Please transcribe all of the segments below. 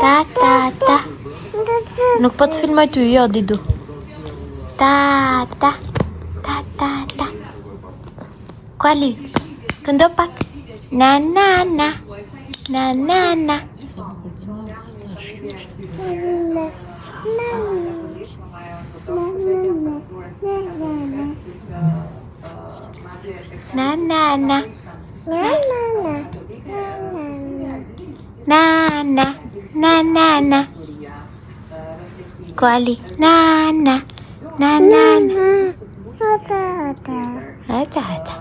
Ta ta ta. Nuk po të filmoj ty, jo Didu. Ta ta ta ta ta. Kuali, këndo pak. Na na na. Na na na. Na na na. Na na na na na. Kuali, na na na na na. Ata ata.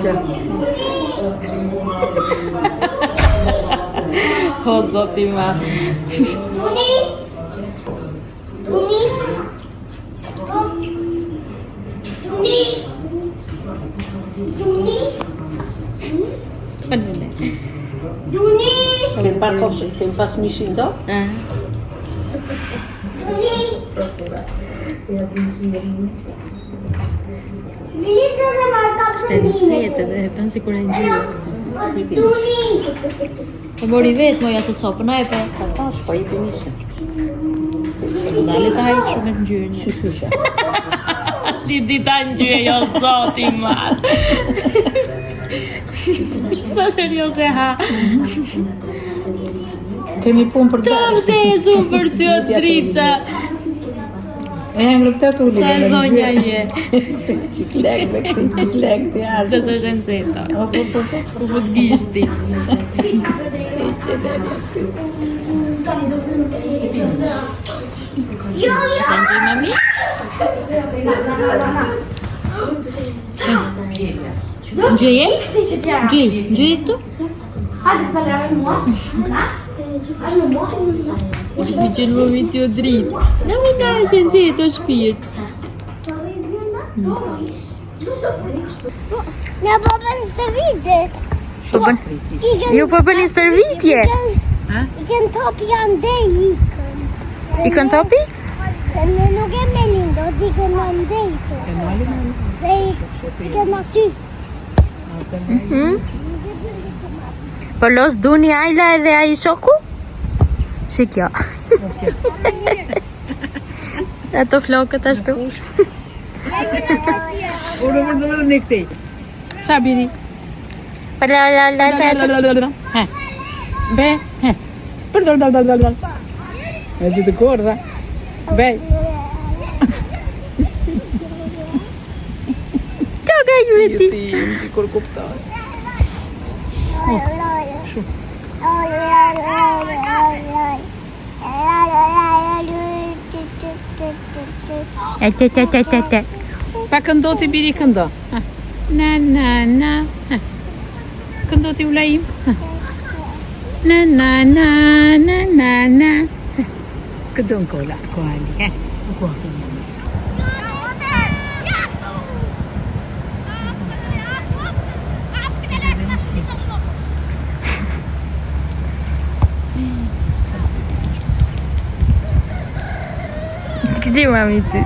Tamam. O zoti ma. Kem pas mishin do? Shtetë dhe e pen si kur e gjyë. E mori vetë moja të copë, në e pe. Tash, po i për mishin. Dali ta hajtë shumë të gjyë. Shusha. Si dita në gjyë, jo zoti marë. Sa serios e ha. Kemi pun për Të vdezun për ty o drica. E ngërë të të Se zonja je. Qiklek me këti qiklek të jashtë. Se të shënceta. Ku të gishti. E qeneni aty. Senti mami? Gjëje? Gjëje këtu? Mi qenë mami të o dritë. Në mi nga e shënceta o shpirt. Ja papën stërvitje. Jo po bëni stërvitje. I kan topi janë dhe I kanë topi? Ne nuk e me lindo, di kan janë dhe Dhe i kan aty. Po los duni Ajla edhe ai shoku? Si kjo? Ato flokët ashtu. Unë më në në këtej. Qa bini? Pa la la la la la. Be, përdor. E që të korda. Be. Ciao ka ju ti. Ti kur kuptoj. Pa këndo ti biri këndo. Na na na. Këndo ti ulaim. Na na na na na na. Këndo në kola, koali. Gdzie mami ty?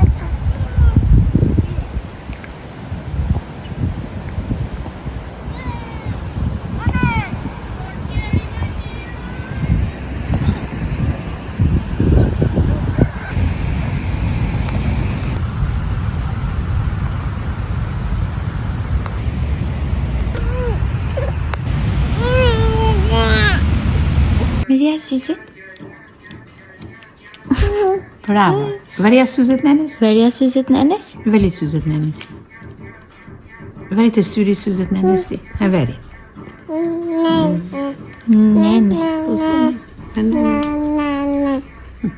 Mirja syze? Bravo. Varia syzet nenes? Verja syzet nenes? Veli syzet nenes. Veri të syri syzet nenes ti. E veri. Nene.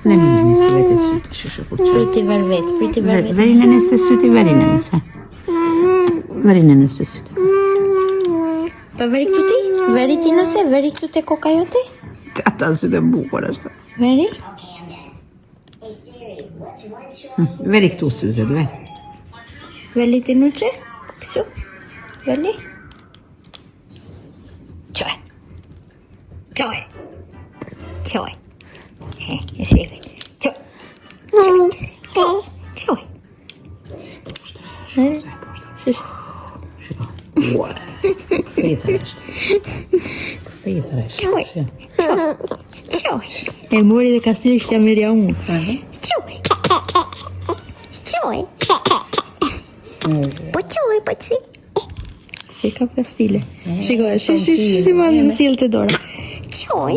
Ne nenes të vete syt. Shushe kur që. Priti vervet, priti vervet. Veri nenes të syt i veri nenes. Veri nenes të syt. Pa veri këtu ti? Veri ti nëse? Veri këtu te koka jote? Ata si të bukur është. Veri? Veri këtu syzet, veri. Veli ti nëse? Kështu? Veli? Qoj. Qoj. Qoj. E sheve. Qoj. Qoj. Qoj. Qoj. Shiko. Ua. Kësejtër është. Kësejtër është. Qoj. Qoj. E mori dhe kastile që t'ja merja unë. Qoj. Qoj. Po qoj, po qoj. Se ka kastile. Shiko, si ma në silë të dora. Qoj.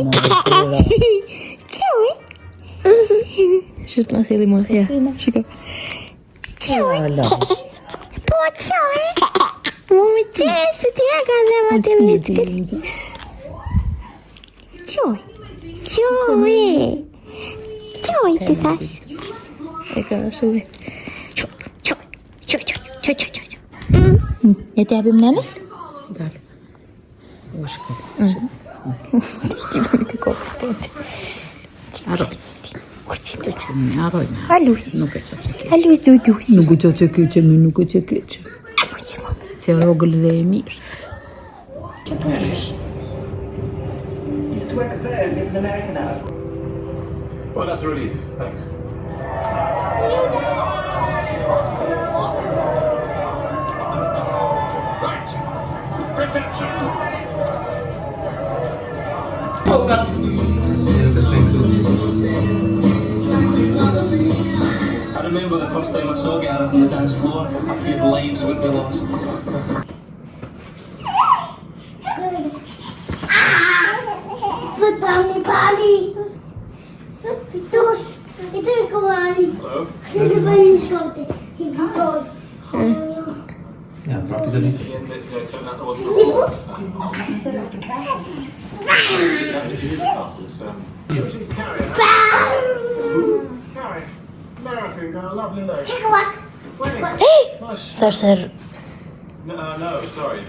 Qoj. Shërtë ma silë i mua. Shiko. Qoj. Po qoj. Mu që, se ti e ka dhe ma të vletë. Qoj. Qoj. Qoj të thash. E ka shumë. Qoj. Qoj. Qoj. Qoj. Qoj. Qoj. E të japim nënës? Dale. U shko. Ti shqipëm të kokës të të. Arroj. Të që me arroj me. Halus. Nuk e që që keqë. Halus dudus. Nuk e që që keqë, me nuk e që keqë. Se rogël dhe e mirë. Used to work at Burn, lives in America now. Well, that's a relief. Thanks. Right. Reception. I remember the first time I saw Gareth on the dance floor. I feared lives would be lost. Pytamy pani. Ito yung kumari. Ito ba yung skote? Si Vitor. Yeah, rapid on it. American, got a lovely leg. Thash se No, sorry.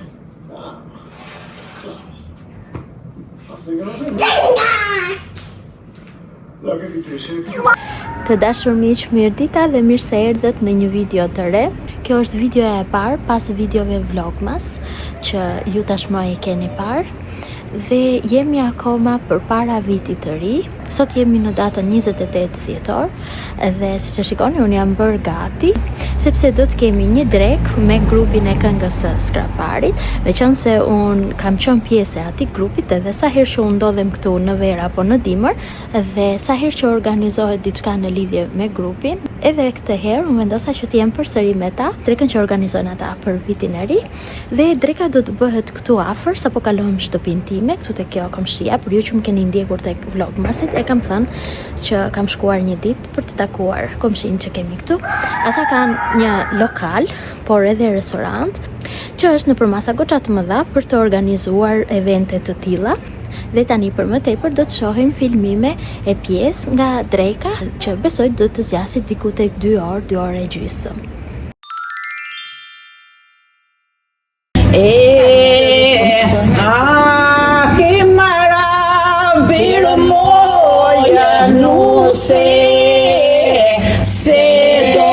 Look, if you do something. Të dashur miq, mirëdita dhe mirë se erdhët në një video të re. Kjo është videoja e parë pas videove vlogmas që ju tashmë e keni parë. Dhe jemi akoma përpara vitit të ri. Sot jemi në datën 28 dhjetor dhe siç e shikoni unë jam bërë gati sepse do të kemi një drek me grupin e këngës së Skraparit, meqense unë kam qenë pjesë e atij grupit edhe sa herë që unë ndodhem këtu në verë apo në dimër dhe sa herë që organizohet diçka në lidhje me grupin, edhe këtë herë unë vendosa që të jem përsëri me ta, drekën që organizojnë ata për vitin e ri dhe dreka do të bëhet këtu afër sapo kalon shtëpinë time, këtu te kjo komshia, për ju që më keni ndjekur tek vlogmasit, e kam thënë që kam shkuar një ditë për të takuar komshinë që kemi këtu. Ata kanë një lokal, por edhe restorant, që është nëpër masa goxha të mëdha për të organizuar evente të tilla. Dhe tani për më tepër do të shohim filmime e pjesë nga dreka që besoj do të zgjasit diku tek 2 orë e gjysmë. Que maravilha, moia, não sei, cedo,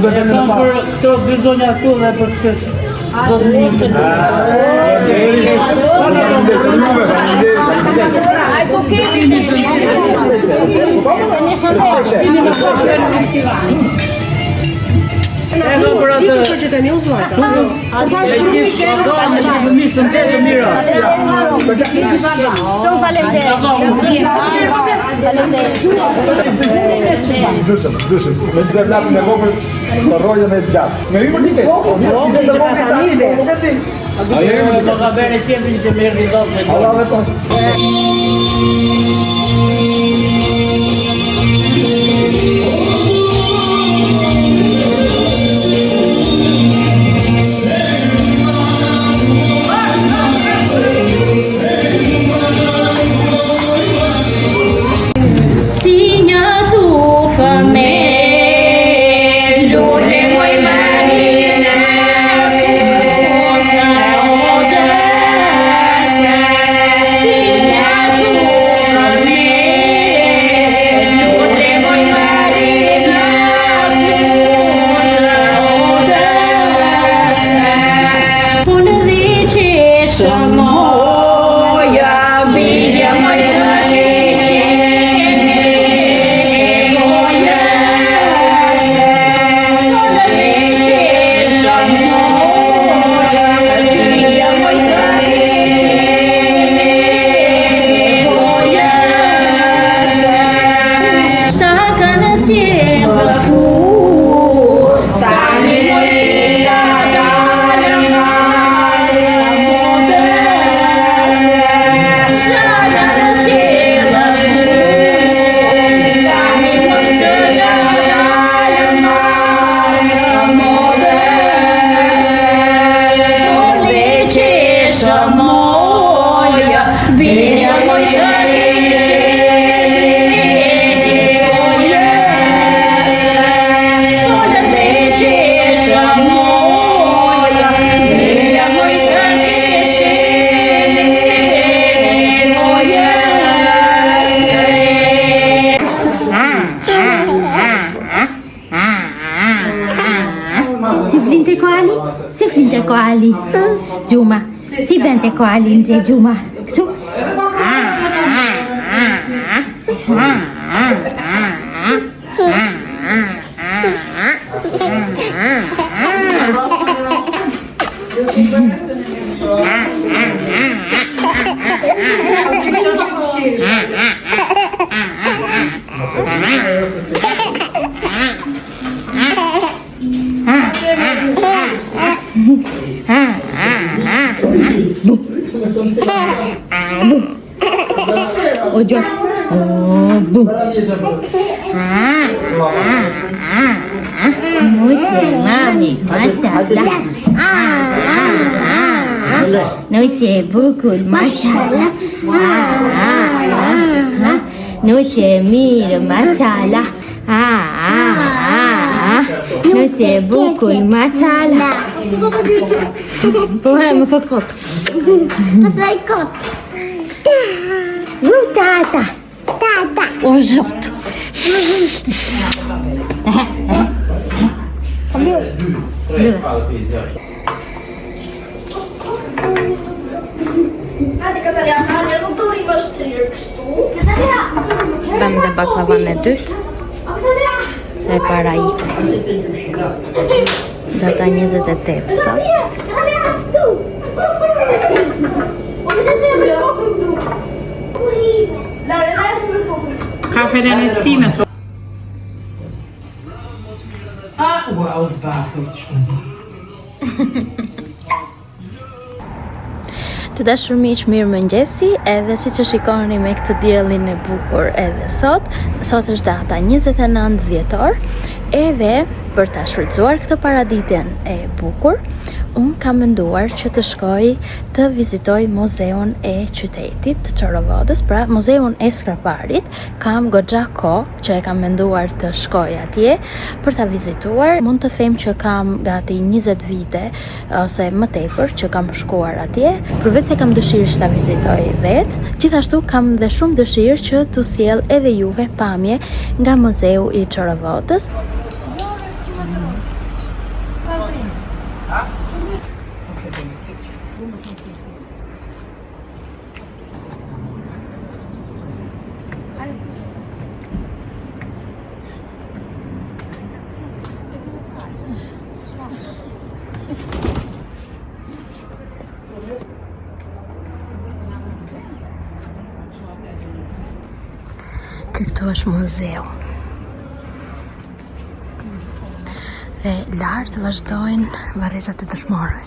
për këto dy zonja këtu dhe për këtë Si flinte koali? Gjuma. Si bente koali nxe Gjuma? Kështu? Ojo. Bu. Mami, maşallah. Noche bukul, maşallah. Noche mir, maşallah. Noche bukul, maşallah. Porra, më thot kot. Pastaj kos. Tata. Tata. O zot. Bëm dhe baklavan e dytë, se e para ikë. Data 28 sot. Kafe në stime, thot. Wow, zbathur të shumë. Të dashur miq, mirëmëngjesi, edhe siç e shikoni me këtë diellin e bukur edhe sot është data 29 dhjetor, edhe për ta shfrytzuar këtë paraditjen e bukur, unë kam menduar që të shkoj të vizitoj muzeun e qytetit të Çorovadës, pra muzeun e Skraparit. Kam goxha kohë që e kam menduar të shkoj atje për ta vizituar. Mund të them që kam gati 20 vite ose më tepër që kam shkuar atje. Përveç se kam dëshirë që ta vizitoj vetë, gjithashtu kam dhe shumë dëshirë që t'u sjell edhe juve pamje nga muzeu i Çorovadës. Këtu është muzeu. Dhe lartë vazhdojnë varrezat e dëshmorëve.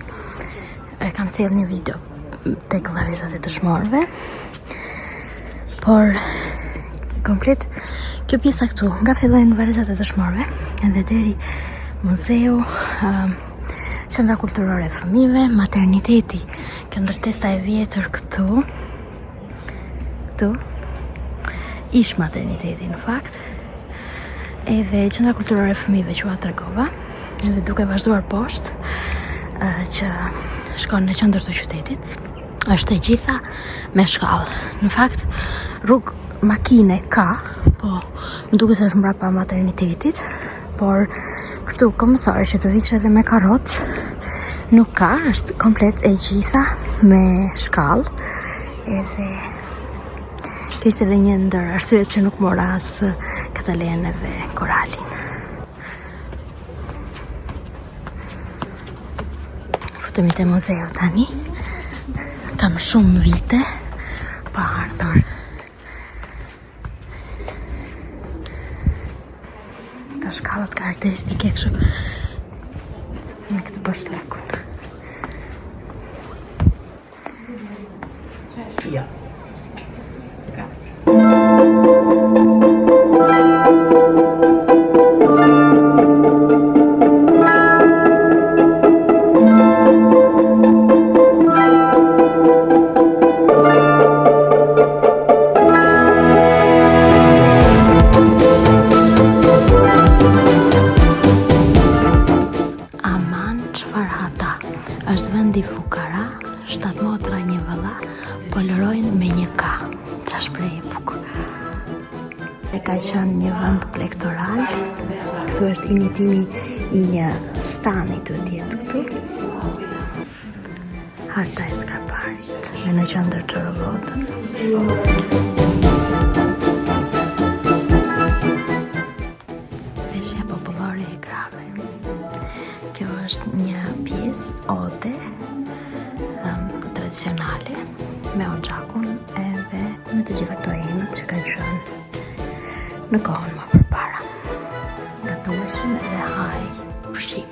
Kam sjell një video tek varrezat e dëshmorëve. Por komplet kjo pjesa këtu, nga fillojnë varrezat e dëshmorëve edhe deri muzeu, qendra kulturore e fëmijëve, materniteti, kjo ndërtesa e vjetër këtu ish materniteti në fakt, edhe qendra kulturore e fëmijëve që ua tregova, edhe duke vazhduar poshtë që shkon në qendër të qytetit, është e gjitha me shkallë. Në fakt, rrugë makine ka, po më duket se është mbrapa maternitetit, por kështu kombësore që të viç edhe me karrocë nuk ka, është komplet e gjitha me shkallë. Edhe kjo ishte edhe një ndër arsyet që nuk mora as Katalenë dhe Koralin. Futemi te muzeu tani. Kam shumë vite pa ardhur. Të shkallët karakteristike kështu me këtë bashkëlakun. Ja. Është vendi fukara, 7 motra një vëlla, po lërojnë me një ka. Qa shprehje bukur. Ka qenë një vend plektoral. Këtu është imitimi i një stani duhet jetë këtu. Harta e Skraparit, me në qendër Çorovotën. Veshja popullore e grave. Kjo është një pjesë ode tradicionale me oxhakun edhe me të gjitha këto enët që kanë qenë në kohën më përpara. Gatueshin dhe haj ushqim.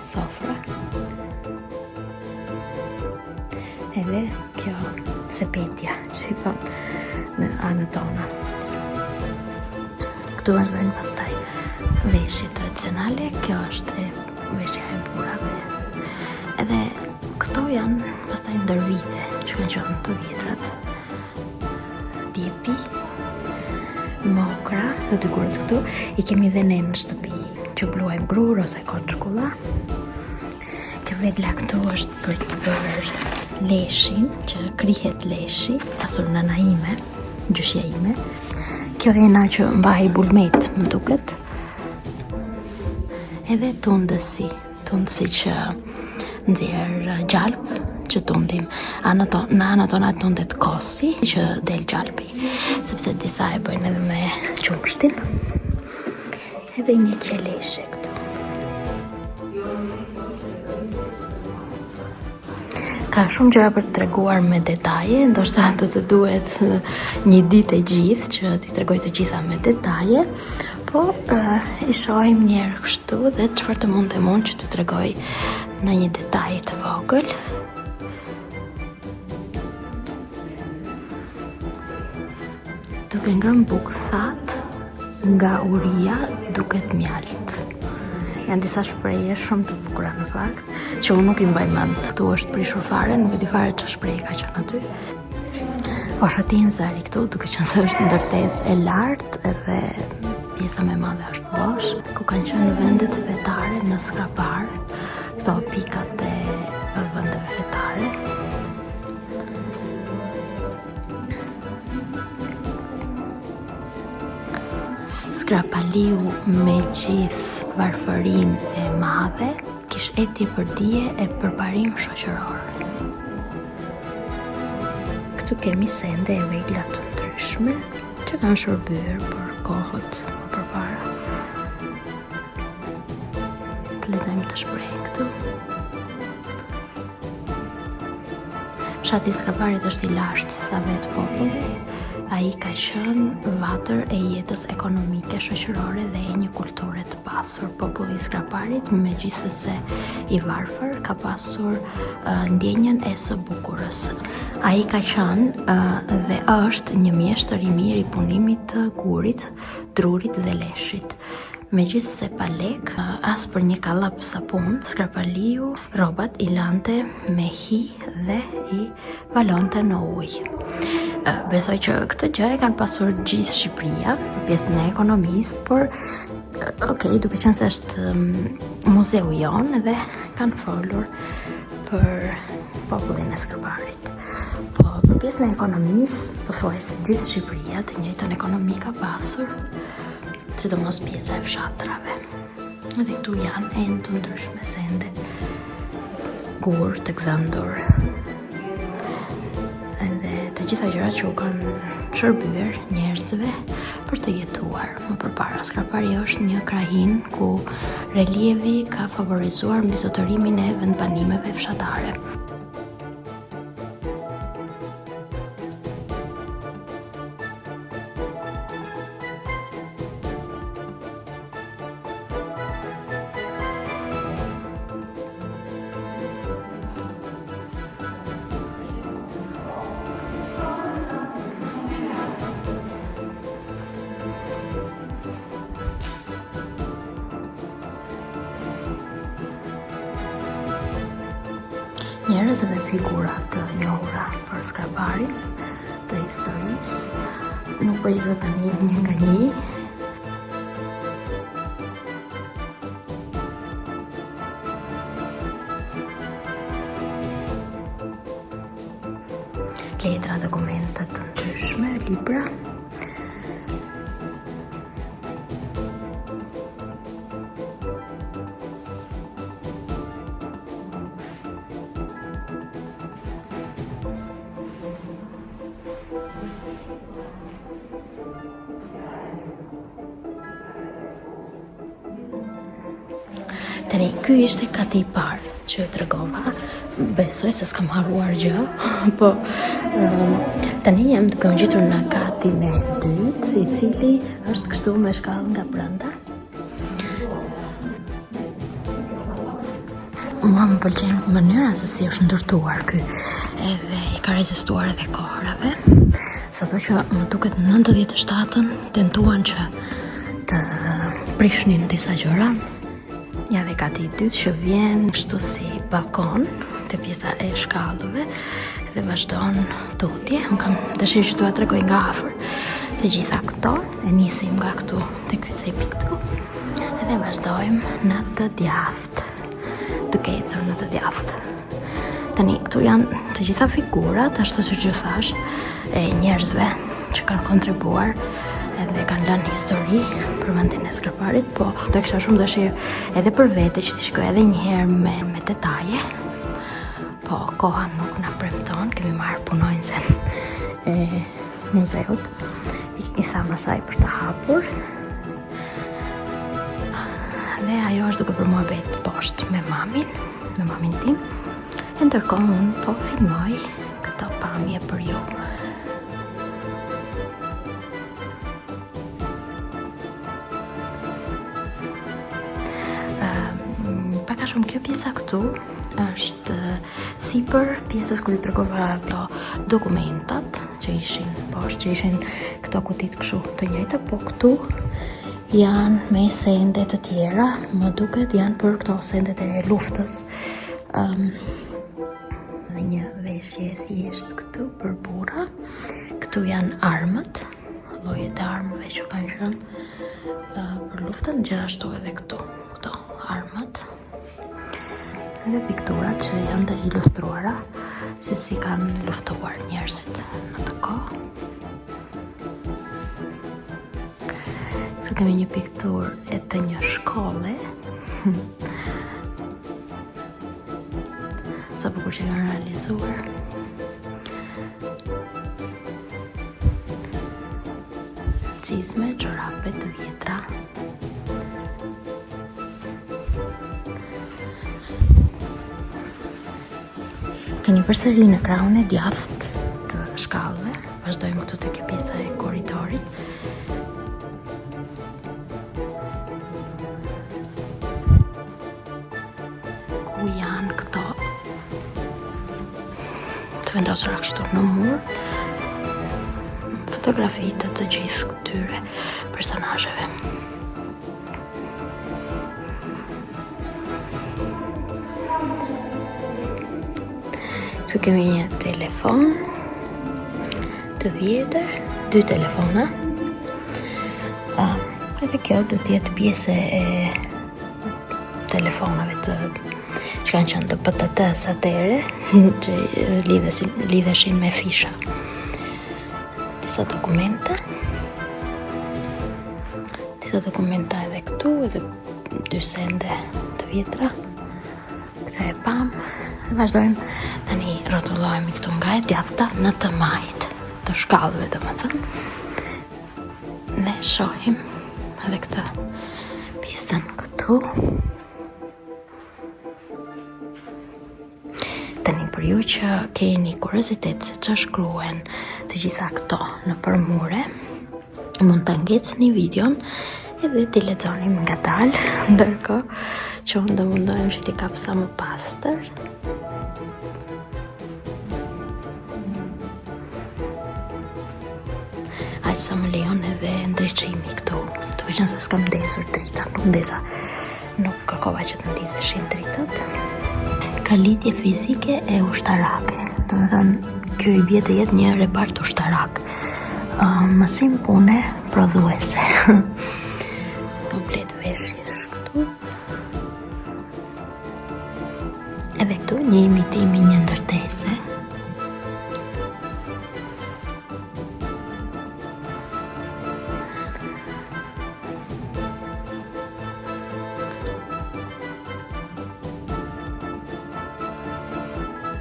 Sofra. Edhe kjo sepetja që i thonë në anët tona. Këtu vazhdojnë pastaj veshje tradicionale, kjo është veshja e burrave. Edhe këto janë pastaj ndër vite që kanë qenë të vjetrat. Djepi, mokra, të dy gurët këtu, i kemi dhe ne në shtëpi që bluajmë grur ose koçkulla. Kjo vedla këtu është për të bërë leshin, që krihet leshi, pasur nëna ime, gjyshja ime. Kjo ena që mbaj bulmet, më duket. Edhe tundësi që nxjerr gjalp, që tundim. Në anët tona tundet kosi, që del gjalpi, sepse disa e bëjnë edhe me qumshtin. Edhe një qeleshe këtu. Ka shumë gjëra për të treguar me detaje, ndoshta do të duhet një ditë e gjithë që t'i tregoj të gjitha me detaje, po i shohim njerë kështu dhe çfarë të mundem unë që t'u tregoj në një detaj të vogël. Duke ngrënë bukë thatë, nga uria duket mjalt. Janë disa shprehje shumë të bukura në fakt, që unë nuk i mbaj mend, këtu është prishur fare, nuk e di fare çfarë shprehje ka qenë aty. Oshatin zari këtu, duke qenë se është ndërtesë e lartë edhe pjesa më e madhe është bosh, ku kanë qenë vendet fetare në Skrapar, këto pikat e vendeve fetare. Skrapaliu me gjithë varfërinë e madhe, kish etje për dije e përparim shoqëror. Këtu kemi sende e vegla të ndryshme që kanë shërbyer për kohët më përpara. Të lexojmë të shpreh këtu. Fshati i Skraparit është i lashtë sa vetë populli. Ai ka qenë vatër e jetës ekonomike, shoqërore dhe e një kulture të pasur. Populli i Skraparit, megjithëse i varfër, ka pasur ndjenjën e së bukurës. Ai ka qenë dhe është një mjeshtër i mirë i punimit të gurit, drurit dhe leshit. Megjithëse pa lek, as për një kallap sapun, Skrapaliu rrobat i lante me hi dhe i valonte në ujë. Besoj që këtë gjë e kanë pasur gjithë Shqipëria për pjesën e ekonomisë, por duke qenë se është muzeu jonë dhe kanë folur për popullin e Skraparit. Po për pjesën e ekonomisë, pothuajse gjithë Shqipëria të njëjtën ekonomi ka pasur, sidomos pjesa e fshatrave. Dhe këtu janë ende të ndryshme sende, gur të gdhëndur, edhe të gjitha gjërat që u kanë shërbyer njerëzve për të jetuar më përpara. Skrapari është një krahin ku relievi ka favorizuar mbizotërimin e vendbanimeve fshatare. Njerëz dhe figura të njohura për Skraparin, të historisë, nuk po i zë tani një nga një. Letra, dokumente të ndryshme, libra. Tani, ky ishte kati i parë që e tregova. Besoj se s'kam harruar gjë, po tani jam duke u ngjitur në katin e dytë, i cili është kështu me shkallë nga brenda. Mua më pëlqen mënyra se si është ndërtuar ky, edhe i ka rezistuar edhe kohrave. Sado që më duket në 97-ën tentuan që të prishnin disa gjëra. Ja dhe kati i dytë që vjen kështu si balkon të pjesa e shkallëve dhe vazhdon tutje. Unë kam dëshirë që t'ua tregoj nga afër të gjitha këto. E nisim nga këtu te ky cepi këtu dhe vazhdojmë në të djathtë, duke ecur në të djathtë. Tani këtu janë të gjitha figurat, ashtu siç ju thash, e njerëzve që kanë kontribuar edhe kanë lënë histori për vendin e Skraparit, po do kisha shumë dëshirë edhe për vete që t'i shikoj edhe një herë me detaje. Po koha nuk na premton, kemi marrë punonjësen e muzeut. I tham asaj për të hapur. Dhe ajo është duke për mua vetë poshtë me mamin tim. E ndërkohë unë po filmoj këto pamje për ju. Paka shumë kjo pjesa këtu është sipër pjesës ku i tregova ato dokumentat që ishin poshtë, që ishin këto kutit kështu të njëjta, po këtu janë me sende të tjera, më duket janë për këto sendet e luftës. Dhe një veshje thjesht këtu për burra. Këtu janë armët, llojet e armëve që kanë qenë për luftën, gjithashtu edhe këto armët. Dhe pikturat që janë të ilustruara se si kanë luftuar njerëzit në të kohë. Këtu kemi një pikturë e të një shkolle. Sa bukur që kanë realizuar. Cizme, çorape të vjetra. Keni përsëri në krahun e djathtë të shkallëve. Vazhdojmë këtu tek pjesa e korridorit. Ku janë këto të vendosura kështu në mur fotografi të të gjithë këtyre personazheve. Këtu kemi një telefon të vjetër, 2 telefona. Edhe kjo do të jetë pjesë e telefonave që kanë qenë të PTT-s atëre, që lidheshin me fisha. Disa dokumenta edhe këtu, edhe 2 sende të vjetra. Këtë e pam. Dhe vazhdojmë, tani rrotullohemi këtu nga e djathta në të majt të shkallëve, domethënë. Dhe shohim edhe këtë pjesën këtu. Tani për ju që keni kuriozitet se që shkruen të gjitha këto në përmure, mund të ngecni videon edhe t'i lexonim nga dalë, ndërkohë që unë do mundohem që t'i kap sa më pastër. Aq sa më lejon edhe ndriçimi këtu, duke qenë se s'kam ndezur drita, nuk kërkova që të ndizeshin dritat. Ka lidhje fizike e ushtarake, domethënë kjo i bie të jetë një repart ushtarak. Mësim pune prodhuese. Komplet veshjesh këtu. Edhe këtu një imitim i një ndërtese.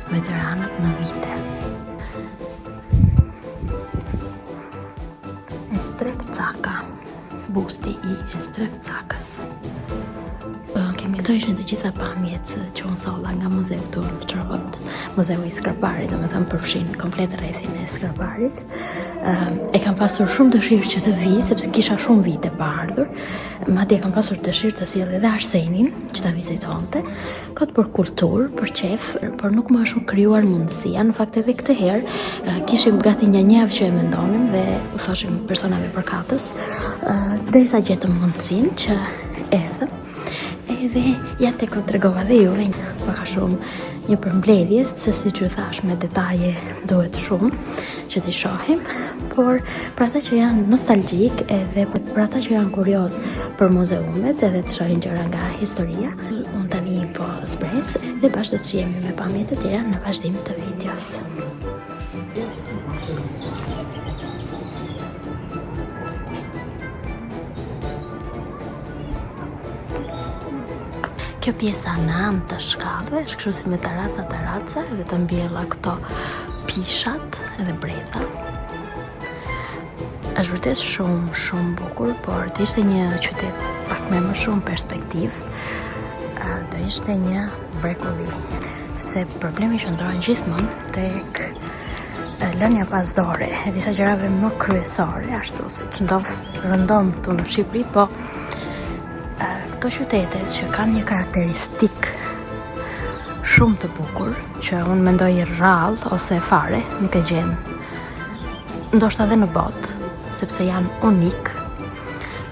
Veteranët në vite. Estref Caka, busti i Estref Cakës. Këto ishin të gjitha pamjet që unë solla nga muzeu këtu në Çorvot, muzeu i Skraparit, domethënë përfshin komplet rrethin e Skraparit. E kam pasur shumë dëshirë që të vi, sepse kisha shumë vite pa ardhur. Madje kam pasur dëshirë të sjell edhe Arsenin që ta vizitonte, kot për kulturë, për qef, por nuk më është krijuar mundësia. Në fakt edhe këtë herë kishim gati një javë që e mendonim dhe u thoshim personave përkatës, derisa gjetëm mundësinë që erdhëm. Edhe ja tek u tregova dhe juve pak a shumë një përmbledhje, se siç ju thash me detaje duhet shumë që t'i shohim, por për ata që janë nostalgjik edhe për ata që janë kurioz për muzeumet edhe të shohin gjëra nga historia, unë tani po zbres dhe bashkë do të shihemi me pamjet e tjera në vazhdim të videos. Kjo pjesa në anë të shkallëve është kështu si me taraca edhe të mbjella këto pishat edhe breta. Është vërtet shumë bukur, por të ishte një qytet pak me më shumë perspektiv, do ishte një brekulli. Sepse problemi që ndrohen gjithmonë tek lënia pasdore e disa gjërave më kryesore, ashtu siç ndodh rëndom këtu në Shqipëri, po këto qytetet që kanë një karakteristik shumë të bukur, që unë mendoj rrallë ose fare nuk e gjem ndoshta edhe në botë, sepse janë unik,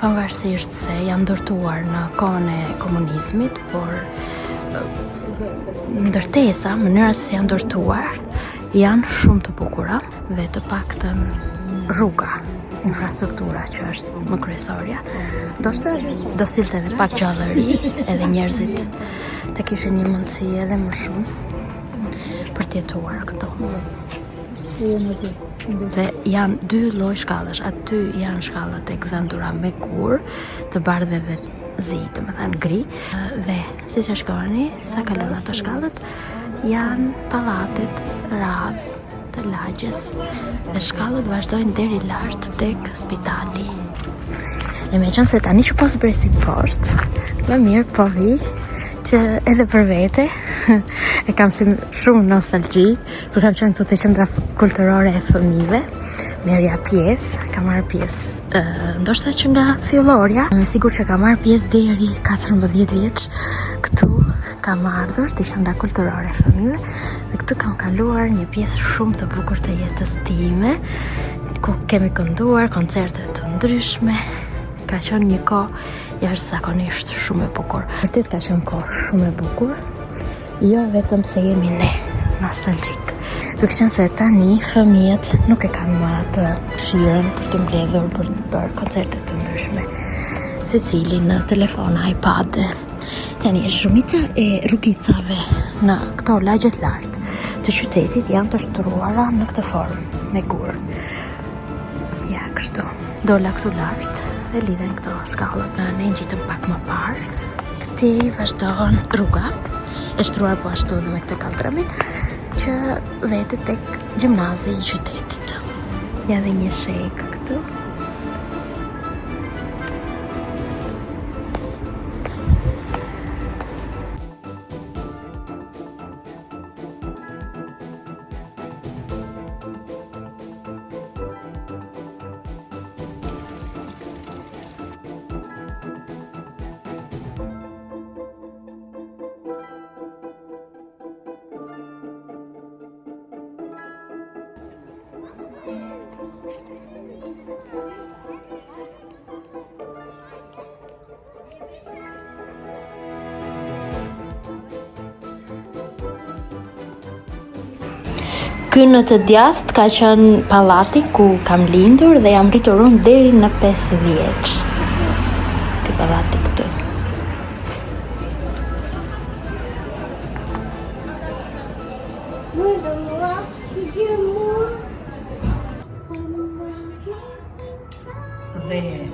pavarësisht se janë ndërtuar në kohën e komunizmit, por ndërtesa, mënyra se janë ndërtuar, janë shumë të bukura dhe të paktën rruga, infrastruktura që është më kryesorja, ndoshta do sillte edhe pak gjallëri, edhe njerëzit të kishin një mundësi edhe më shumë për të jetuar këto. Dhe janë 2 lloj shkallësh, aty janë shkallat e gdhendura me gur, të bardhë dhe zi, domethënë gri, dhe siç e shikoni, sa kalon ato shkallët, janë pallatet radh të lagjes dhe shkallët vazhdojnë deri lart tek spitali. E me qënë se tani që po zbresim poshtë, më mirë po vi që edhe për vete e kam si shumë nostalgji kur kam qenë këtu te qendra kulturore e fëmijëve. Merja pjesë, kam marrë pjesë ndoshta që nga fillorja, me sigur që kam marrë pjesë deri 14 vjeç. Këtu kam ardhur te qendra kulturore e fëmijëve dhe këtu kam kaluar një pjesë shumë të bukur të jetës time, ku kemi kënduar koncerte të ndryshme. Ka qenë një kohë jashtëzakonisht shumë e bukur. Vërtet ka qenë kohë shumë e bukur, jo vetëm se jemi ne nostalgjik. Duke qenë se tani fëmijët nuk e kanë më atë shiren për të mbledhur për të bërë koncerte të ndryshme, secili në telefon, iPad. Tani shumica e rrugicave në këto lagjet lart të qytetit janë të shtruara në këtë formë me gur. Ja, kështu. Dola këtu lart dhe lidhen këto shkallët. Ne ngjitëm pak më parë. Këti vazhdon rruga e shtruar po ashtu dhe me këtë kaldrëmin që vete tek gjimnazi i qytetit. Ja dhe një shek këtu. Ky në të djathtë ka qenë pallati ku kam lindur dhe jam rritur unë deri në 5 vjeç. Ky pallati këtu. Dhe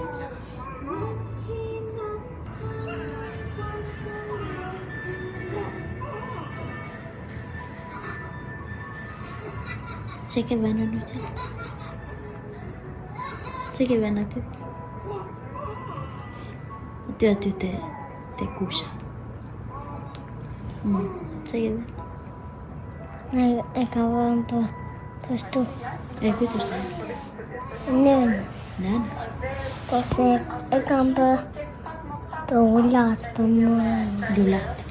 Çe ke vënë në çe? Çe ke vënë aty? Aty te kusha. Çe ke vënë? E ka vënë po shtu. E kujt është? Nënës. Nënës. Po se e kam për ullat për mua. Lulat.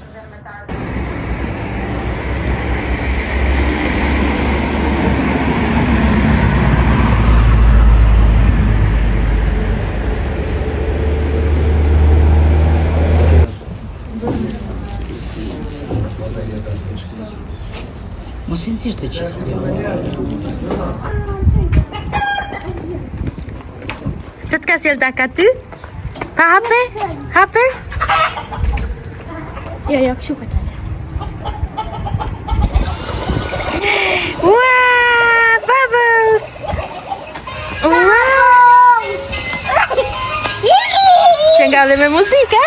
mos insiste që Që të ka sjell dak aty? Pa hape? Hape? Jo, kështu ka tale. Wow, bubbles! Wow! Që nga dhe me muzika?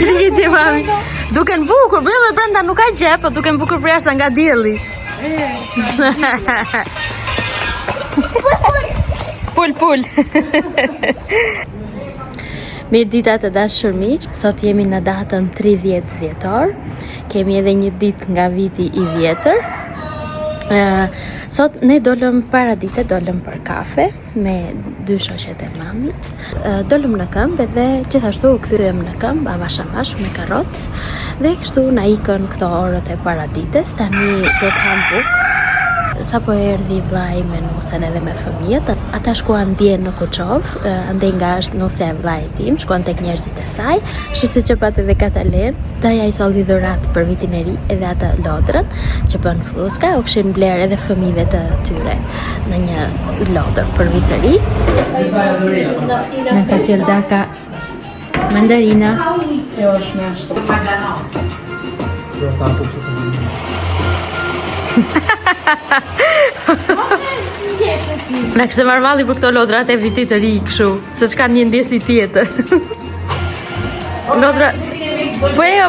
Rije mami. Duken bukur, bëjmë e brenda nuk ka gjë, po duken bukur për jashtë nga dielli. Pul. Mirë dita të dashur miq, sot jemi në datën 30 dhjetor. Kemi edhe një ditë nga viti I vjetër. Sot ne dolëm para dite, dolëm për kafe me dy shoqet e mamit. Dolëm në këmbë dhe gjithashtu u kthyem në këmbë avash me karrocë dhe kështu na ikën këto orët e paradites. Tani do të ham bukë. Sapo erdhi vllai me nusen edhe me fëmijët, ata shkuan dje në Kuçov, andej nga është nusja e vllait tim, shkuan tek njerëzit e saj, kështu si që pat edhe Katalen, daja I solli dhuratë për vitin e ri edhe atë lodrën që bën fluska, u kishin bler edhe fëmijëve të tyre në një lodër për vit të ri. Na ka sjell daka mandarina. kjo është me ashtu. Na kështë marrë malli për këto lodrat e vitit të ri kështu, se s'kan një ndjesi tjetër. Lodra...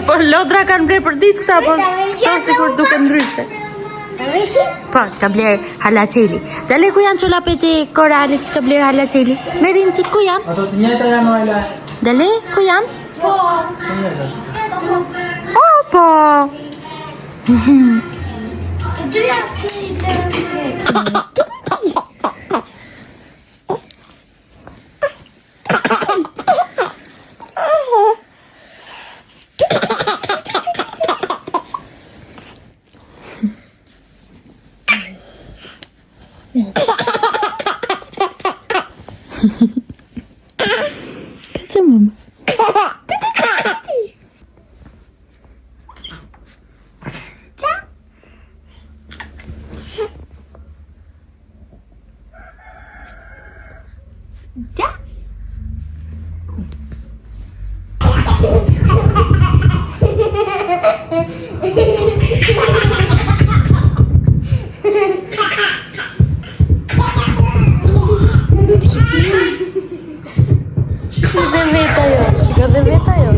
Po lodra kanë bre për ditë këta, po to sikur duke ndryshe. Rishi? Po, ka bler halaceli. Dale ku janë çolapet e koralit që ka bler halaceli? Merin që ku janë? Ato të njëjta janë Noela. Dale, ku janë? Të njëjta. Po. Kacau mama. Shiko dhe veta jo.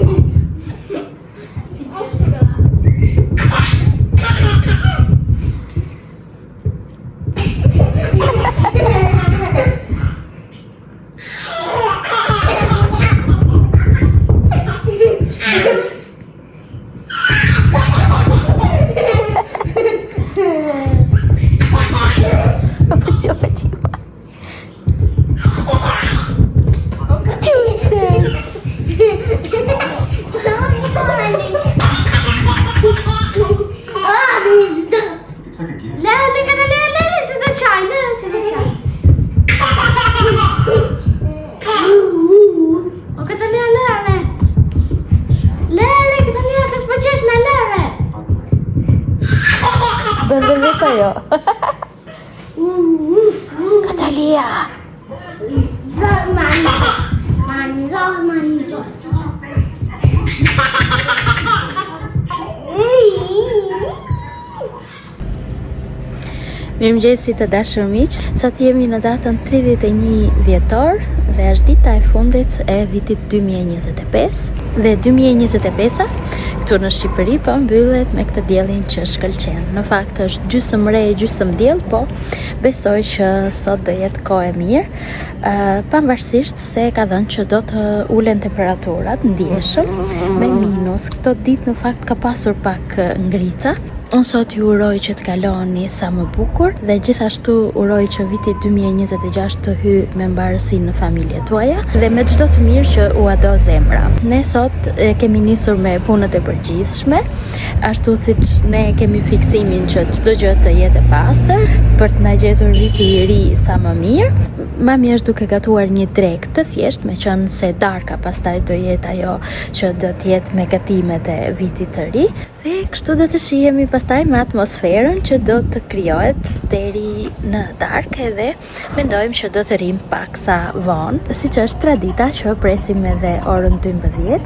It's like a gift. Lele, kada lele, se do çaj, lele, se do çaj. O kada lele. Lele, kada lele, se s'pëqesh me lele. Bën dhe veta jo. Katalia. Mirëmëngjesit të dashur miq. Sot jemi në datën 31 dhjetor dhe është dita e fundit e vitit 2025. Dhe 2025-a këtu në Shqipëri po mbyllet me këtë diellin që shkëlqen. Në fakt është gjysmë re e gjysmë diell, po besoj që sot do jetë kohë e mirë, pavarësisht se ka dhënë që do të ulen temperaturat ndjeshëm me minus. Këto ditë në fakt ka pasur pak ngrica. Unë sot ju uroj që të kaloni sa më bukur dhe gjithashtu uroj që viti 2026 të hy me mbarësi në familje tuaja dhe me çdo të mirë që u ado zemra. Ne sot kemi nisur me punët e përgjithshme, ashtu siç ne kemi fiksimin që çdo gjë të jetë e pastër për të na gjetur viti i ri sa më mirë. Mami është duke gatuar një drekë të thjesht, me qenë se darka pastaj do jetë ajo që do të jetë me gatimet e vitit të ri. Dhe kështu do të shihemi pastaj me atmosferën që do të krijohet deri në darkë dhe mendojmë që do të rrim pak sa vonë, siç është tradita që presim edhe orën 12.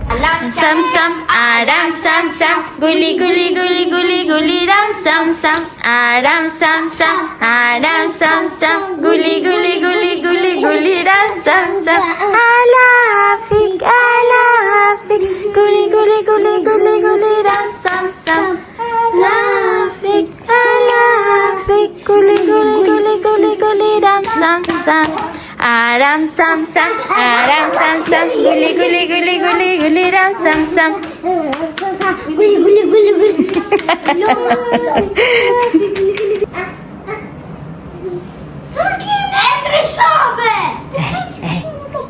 Sam sam, aram sam sam, guli guli guli guli guli ram sam sam, aram sam sam, aram sam sam, guli guli guli guli guli ram sam sam, alafik, guli guli guli guli guli ram sam sam, alafik, guli guli guli guli guli ram sam sam. Aram sam sam, aram sam sam, guli guli guli guli guli ram sam sam. Turki e ndryshove!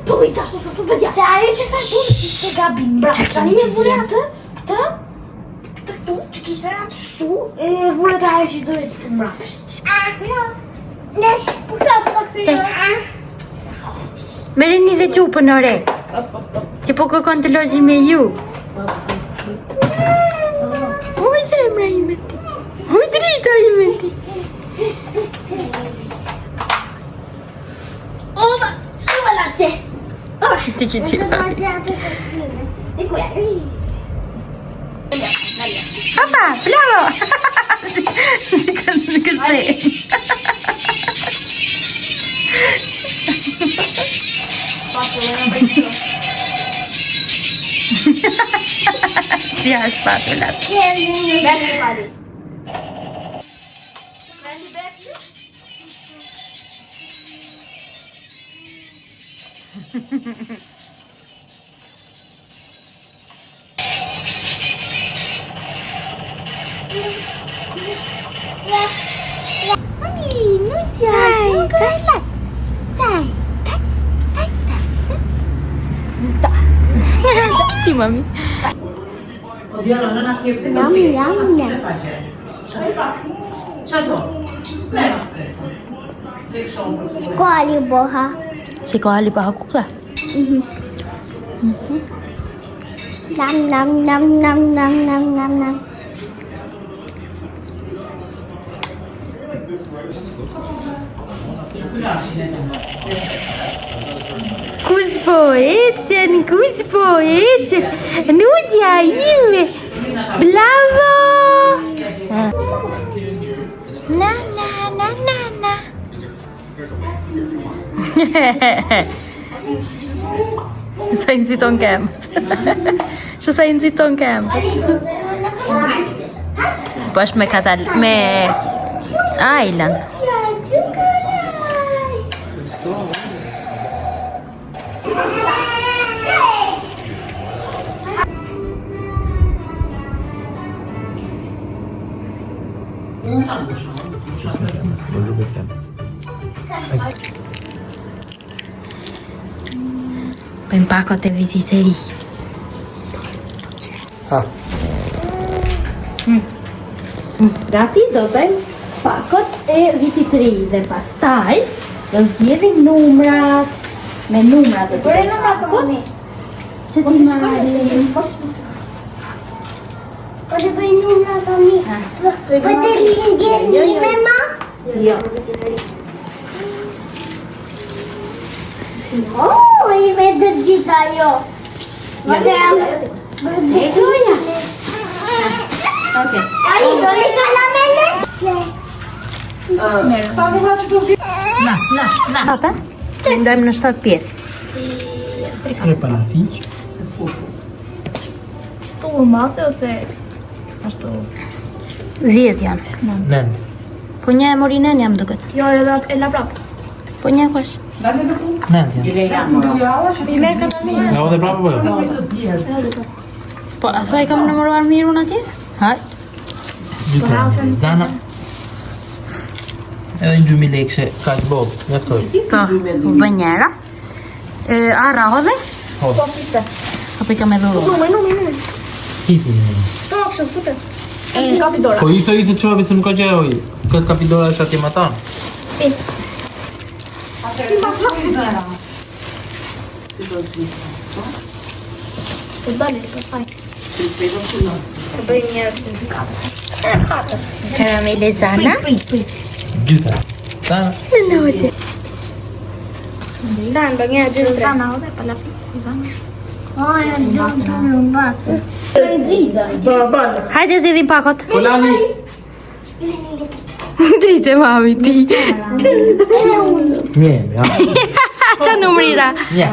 Po i tash sa të bëja. Se ajo që thash ishte gabim. Bravo, tani e vure atë, këtë këtu që kishte atë shtu, e vure të ajo që duhet të mbrapsh. Ja. Ne, po ta fakse. Merreni dhe çupën ore. Që po kërkon të lozhi me ju. Oj, zemra ime ti. Oj, drita ime ti. Ova, lace. Ora. Ti që ti. Ecco ya. Papa, bravo! Si kanë kërcej. Si ha spatulat. Verso pari. Si mami? Odjero, nëna ti jep të Jam, kafe. jam, As jam. me pa gjë. Qa do? Leva streson. Lek shumë. Quali boha? Si ka ali pa kukla? Nam nam nam nam nam nam nam nam. Kush po ecën, kush po ecën? Nudja ime! Bravo! Na na na na na. Sa i nxiton këmbët. Sa i nxiton këmbët. Po është me Ailan. Bëjmë pakot e vitit të ri. Gati do bëjmë pakot e vitit të ri dhe pastaj do zgjedhim numrat. Me numrat do bëjmë pakot. Se ti marrë. Po të bëj numra tani. Po të lindjen nime ma? Jo. Oh, i me të gjitha jo. Vëtë jam. Okej. Ai, do li karamele? Ata? Rindojmë në 7 pjesë. Strepa na fiq. Tu mase ose ashtu? 10 janë. Nën. Po një e mori nën jam duket. Jo, e la prap. Po një kush? Nën. Ja edhe prapë po. Po a thoj kam numëruar mirë unë atje? Hajt. Zana. Edhe një 2000 lekë ka të bob, mjaftoj. Po, bë njëra. Arra hodhe? Po kishte. Apo i kam e dhuru? Numër. Hipi një. Po, kështu fute. Kapidora. Po i të qovi se nuk ka gjë oj. Këtë kapidora është atje ma tanë. Est. Të dali, të faj. Të bëj një Karamele Zana. Dyta. Zana. Sanë, bë një dy tre. Sana, ode, pa la Oh, e do të lumba. Hajde zidhim pakot. Kolani. Drite mami ti. Mje, ja. Qa numrira? Mje.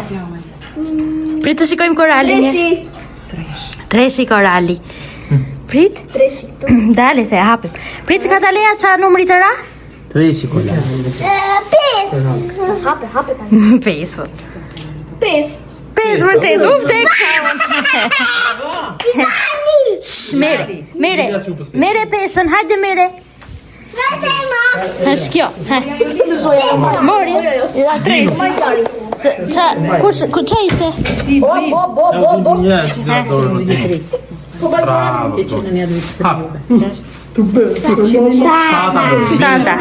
Prit të shikojmë korali një. Treshi korali. Prit? Treshi. Dale se e hapim. Prit ka dalea qa numri të ra? Treshi kolani. Pes. Hape tani. 5. 5. 5 vërtet, uftek. Mere 5-ën, hajde mere. Është kjo. Mori. Ja 3. Qa ishte? Bo. Një është të dorë në ti. Bravo. Hap. Shtanta.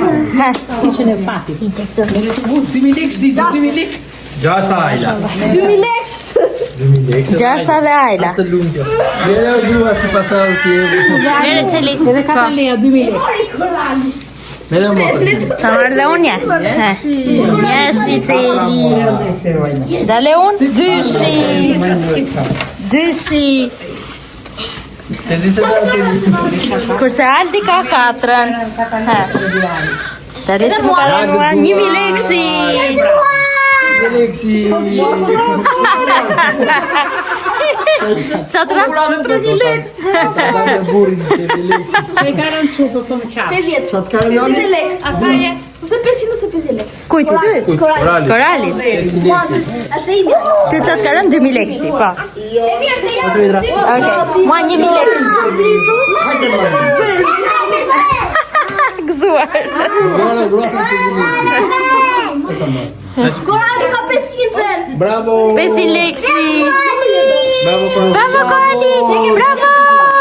Gjashta Ajla. 2000 lekë. 2000 lekë. Gjashta dhe Ajla. Të lumbja. Mere o dua si pasarë si e. Mere Celi. Edhe ka të leja 2000 lekë. Mere o motë. Ta marrë dhe unë ja. Njeshi Celi. Dale unë. Dyshi. Kurse Aldi ka 4-ën. Dale që më ka dërnuar 1000 lekëshi. Lekëshi. Qatra? Dame burin të lekëshi. Që i karan që të së më qatë. 50. Qatë 50 lekë. Asaje? Ose 500 ose 50 lekë. Kujtë ty? Korali. Korali. 500 lekëshi. Është e imi. Ty qatë karën 2000 lekëshi, po. Okej, mua 1000 lekësh. Gëzuar. Zona gruatë të lekëshi. Korali ka 500 cent. Bravo. 500 lekëshi. Bravo Koali! Bravo!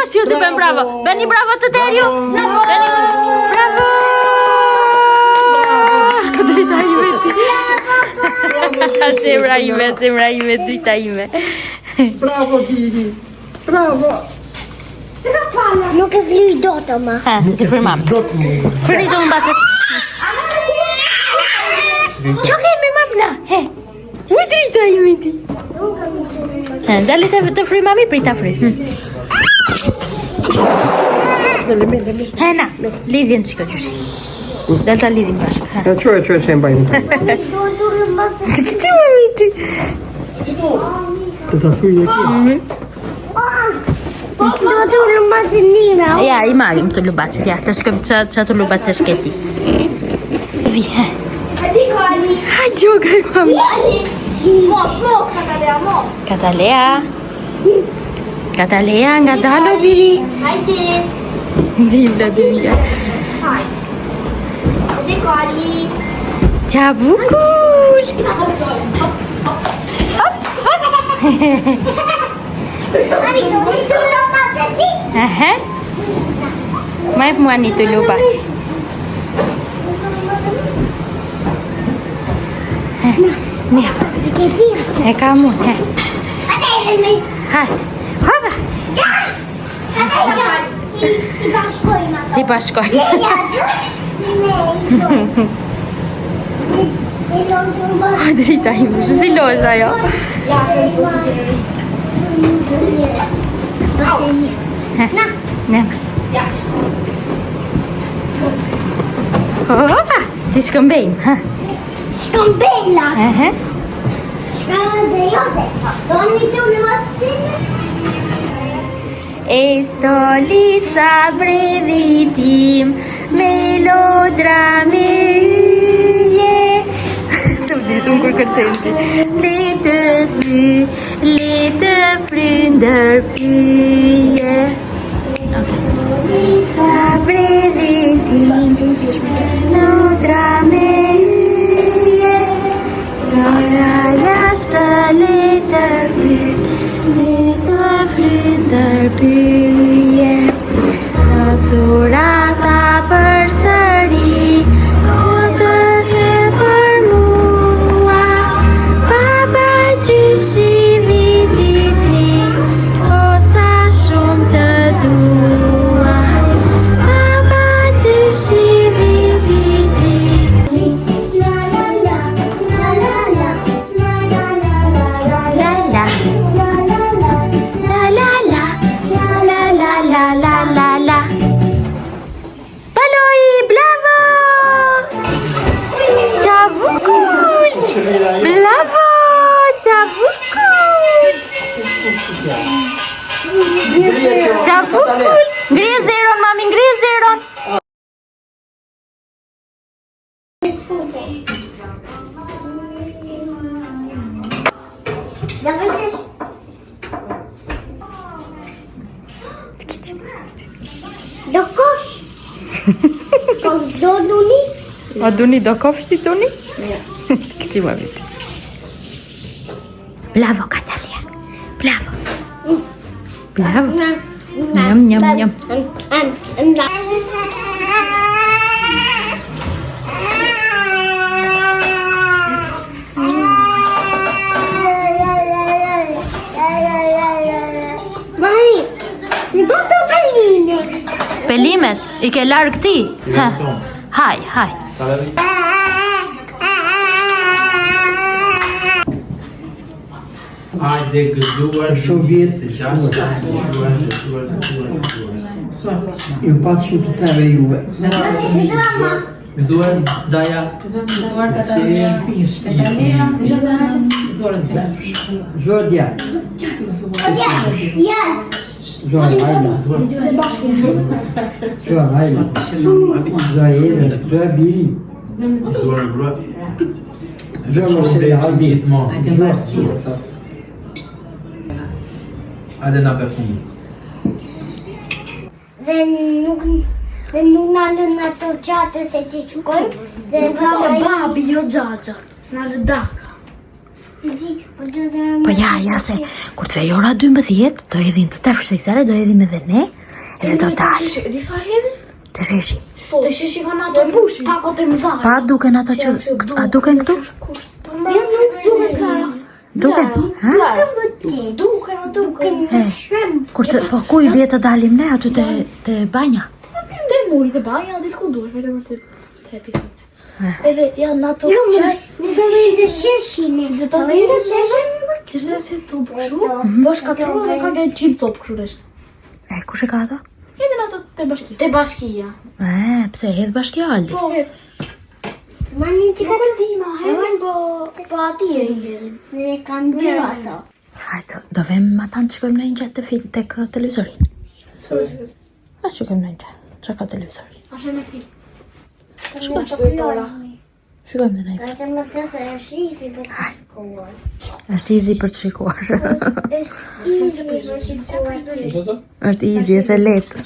Si ju se bën bravo? Bëni bravo të tjerë ju! Bëni bravo! Drita ime ti. Zemra ime, drita ime. Bravo Biri. Bravo. Nuk e fluj dot ama. Ha, se ke frymam. Fryni do mbacet. Ço kemi mamna? He. Ui drita ime ti. Dale të fry mami, prita fry. Hena, lidhjen që këtyshi. Dal ta lidhim bashkë. Çoj se mbajmë. Këti mami ti. Të ta thuj e ki. Do të lumbacet nime. Ja, I marim të lubacet, ja, të shkëm që të lubacet shketi. Vi, ha. Hadi Koali. Hajde, o gaj mami. Mos, Katalea, mos. Katalea, nga dalo biri. Hajde. Gjimla dhe mija. Hadi Koali. Qa bukull. Mami, do të lumbacet ti. Aha. Mai mua një të lubacet. Ne, Ke ti. e ka mun, he. Hadi me. Hajde. Hava. I bashkojmë ato. Ti bashkoj. O, drita ime, si loza ajo. Na, Nema. Opa, ti skëmbejmë, ha. shkambella. Aha. Shkambella jote. Do një të lumbacet. Esto lisa brevitim, melodramie. Të vdisëm kur kërcenti. Lite fryndër pyje. Lisa brevitim, melodramie. Dora jashtë lite fryndër pyje. Në dhurata përsëri, të ke për mua. Papa gjyshi viti ti, o sa shumë të dua. Papa gjyshi viti ti. La la. La. Paloi, bravo! Ciao bucul! Bravo! Ciao bucul! Ciao bucul! Ngrie zeron, mami, ngrie zeron! Do kosh. Do duni. A duni do kofshti duni? Këti më viti. Bravo, Katalia. Bravo. Bravo. Njëm. Mami, do të pelime. Pelimet, I ke larg ti? Ha. Haj. Hajde gëzuar Shumë vjetë. se gjashtë. Ju patë shumë të tëve juve. Gëzuar Daja. Zor djallë. Ja. Zor Hajla. Zor Hajla. Zor Edër. Zor Biri. Gëzuar grua. Zor Moshe Hadi. Zor Sisa. Hajde na për fund. Dhe nuk na lën ato gjatë se ti shkojmë. Dhe pastaj babi jo gjatë. S'na lë dak. Po ja se kur të vej ora 12 do hedhin të tërë fshekësare, do hedhim edhe ne edhe do dalë. Di sa hedhin? Të sheshi. Të sheshi kanë ato mbushi. Pakot e mëdha. Pa duken ato që a duken këtu? Duken klara. Duken, ha? Duken. Kur të po ku i vjet të dalim ne aty te banja? Te muri të banja, del ku duhet, vetëm te pisat. Edhe janë ato çaj. Nëse sheshin. Si të dhirë sheshin? Kishte se të bëshu, bash katrua dhe ka nga 100 copë këshuresht. Kush e ka ato? Hedhin ato te bashkia. Te bashkia. Pse hedh bashkia Aldi? Mani që ka të dima, hedhin po ati e hedhin. Se kanë bërë ato. Hajde, do vem atan të shkojmë në një gjatë të film tek televizorin. A shkojmë në një gjatë, që ka televizorin? Ashe në film. Shkojmë dhe në një film. Vetëm në të se është izi për të shkuar. Është easy për të shikuar. Është izi për të shkuar. Është easy, është e lehtë.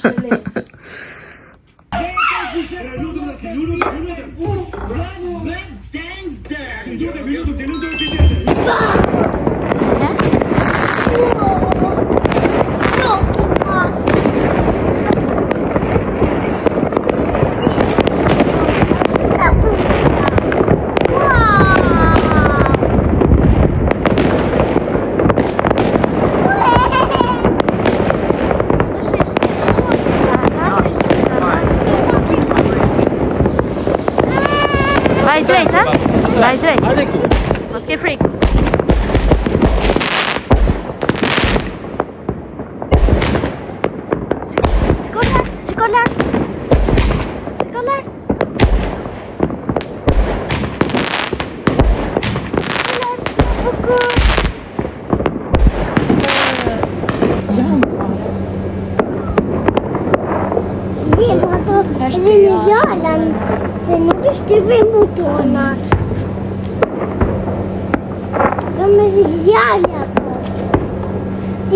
Vai drejt, ha? Vai drejt. Mos ke frikë. Shiko lart. Edhe në gjallën, se nuk është të bëjmë butona. Do me zi gjallë ato.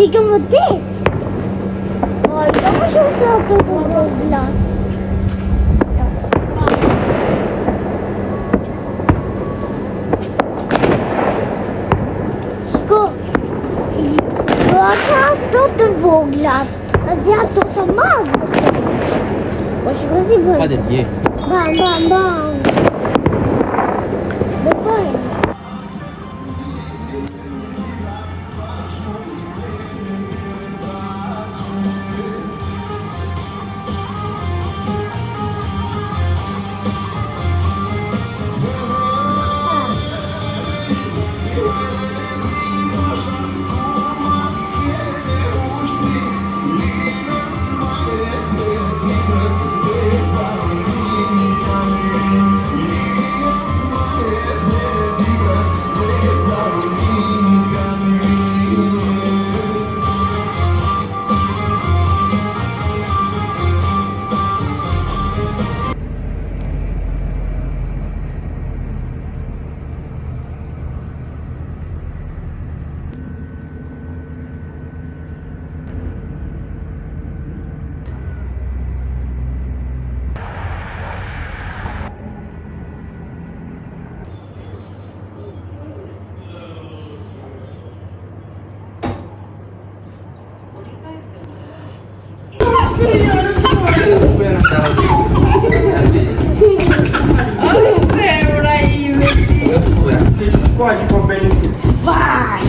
I këmë të. Po, i këmë shumë se ato të bëglat. Shko, do ato të bëglat. Dhe ato të mazë. Po shko si bëjmë. Hajde, je. Bam. Dhe bëjmë. Pode pôr bem. Vai!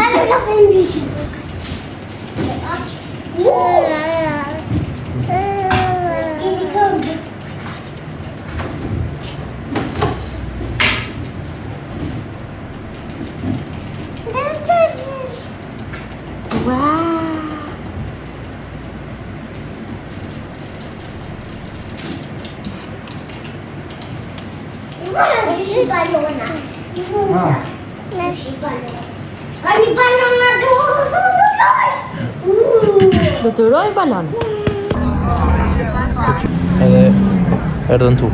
Olha o sanduíche. Fluturoj balon. Edhe erdhën tu.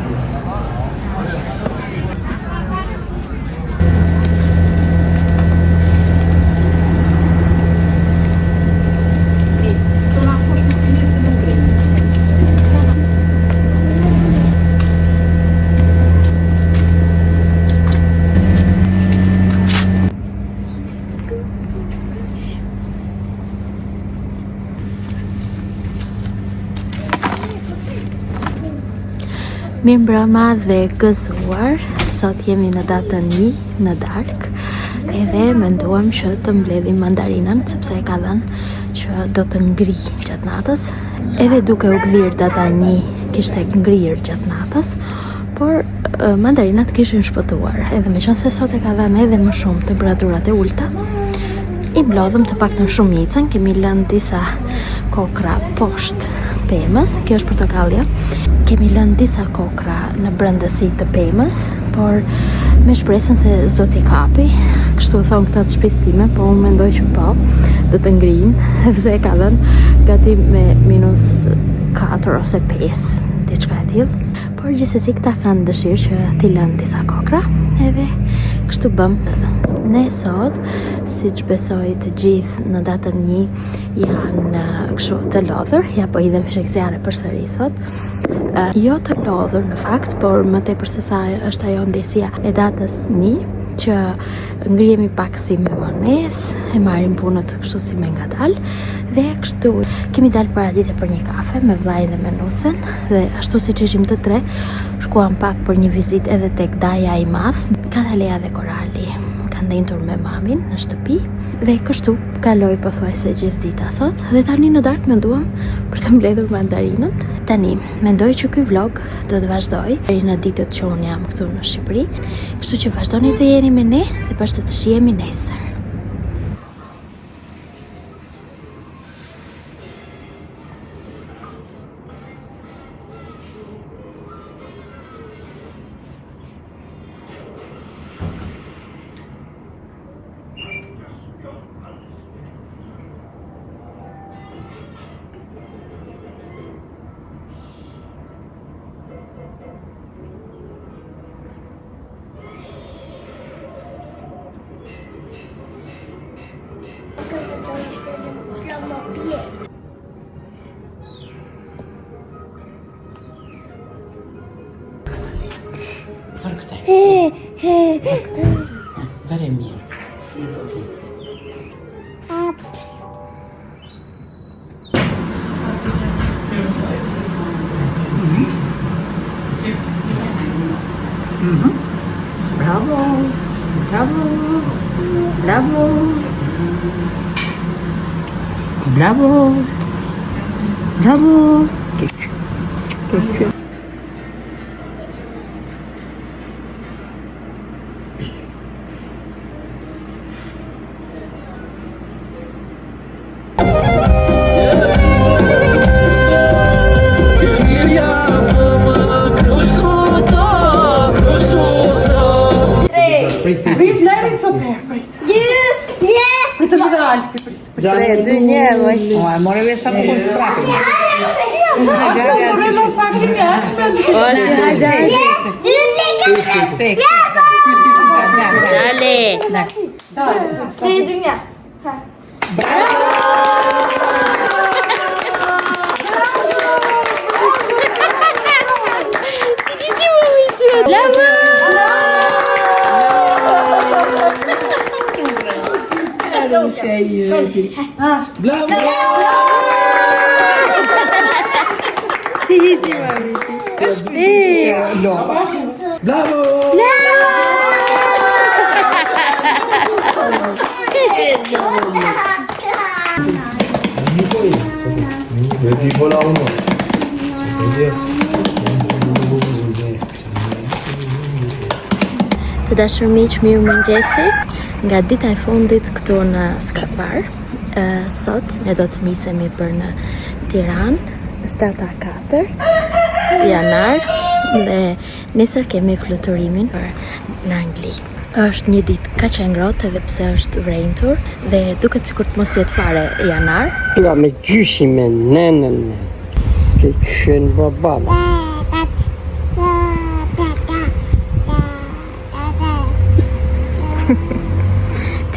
Mirëmbrëma dhe gëzuar. Sot jemi në datën 1 në darkë edhe menduam që të mbledhim mandarinën sepse e ka dhënë që do të ngri gjatë natës. Edhe duke u gdhir data 1 kishte ngrirë gjatë natës, por mandarinat kishin shpëtuar. Edhe meqense sot e ka dhënë edhe më shumë temperaturat e ulta, i mblodhëm të paktën shumicën. Kemi lënë disa kokra poshtë pemës, kjo është portokallja. Kemi lënë disa kokra në brendësi të pemës, por me shpresën se s'do t'i kapi. Kështu thon këta të shtëpisë time, po unë mendoj që po, do të ngrijnë, sepse e ka dhënë gati me -4 ose 5, diçka e tillë. Por gjithsesi këta kanë dëshirë që t'i lënë disa kokra, edhe kështu bëm. Ne sot, siç besoj të gjithë në datën 1, janë kështu të lodhur. Ja po hidhem fishek zjarre përsëri sot. Jo të lodhur në fakt, por më tepër se sa është ajo ndjesia e datës 1, që ngrihemi pak si me vonesë, e marrim punët kështu si me ngadalë, dhe kështu kemi dalë paradite për një kafe me vllajin dhe me nusen, dhe ashtu siç ishim të tre, shkuam pak për një vizitë edhe tek daja i madh, Katalea dhe Korali. Kanë ndentur me mamin në shtëpi dhe kështu kaloi pothuajse gjithë dita sot, dhe tani në darkë menduam për të mbledhur mandarinën. Tani mendoj që ky vlog do të vazhdoj deri në ditët që unë jam këtu në Shqipëri, kështu që vazhdoni të jeni me ne dhe bashkë të shihemi nesër. Vërë këte. Vërë e mirë. Bravo, bravo, bravo, bravo, bravo. Prit Leri co per, prit. Prit të federal si prit. 3, 2, 1, moj. O, e more ve sa më punë sprapin. Të dashur miq, mirëmëngjesi. Nga dita e fundit këtu në Skarpar, sot ne do të nisemi për në Tiranë, data 4 janar, dhe nesër kemi fluturimin për në Angli. Është një ditë kaq e ngrohtë edhe pse është vrenjtur dhe duket sikur të mos jetë fare janar. Ja me gjyshi me nenën me që qenë babala.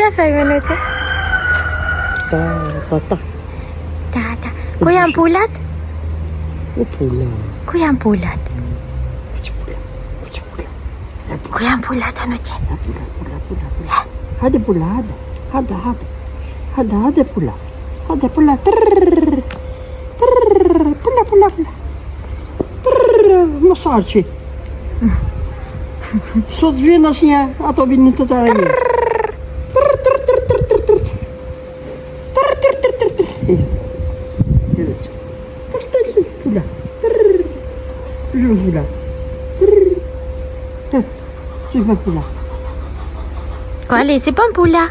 Qa thaj me në të? Ta. Ku janë pullat? U pula. Ku janë pullat? Ku janë pullat në që? Hade pula, hade. Hade pula. Hade pula. Pula. mos arqi. Sot vjen asnjë, ato vinin të tëra një. Pula. Pula. Pula. Kuali, si bën pula?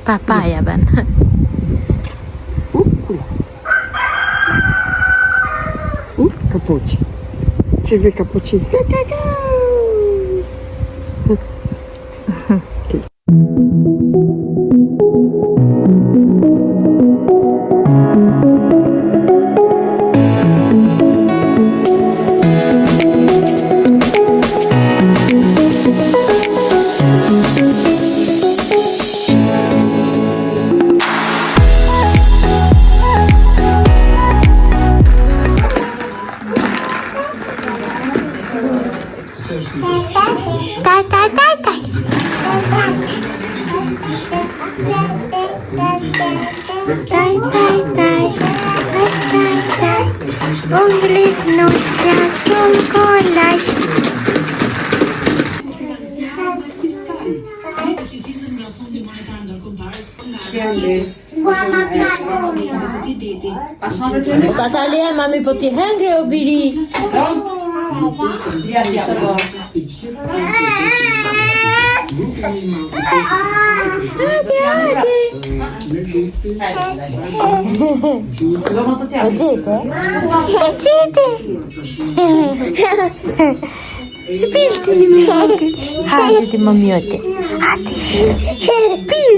Papaya bën. Capucci. Ci vede Capucci. Katalia, mami po ti hengre o biri? Spilti li mi hadi ti mamiote. Hadi. Spil.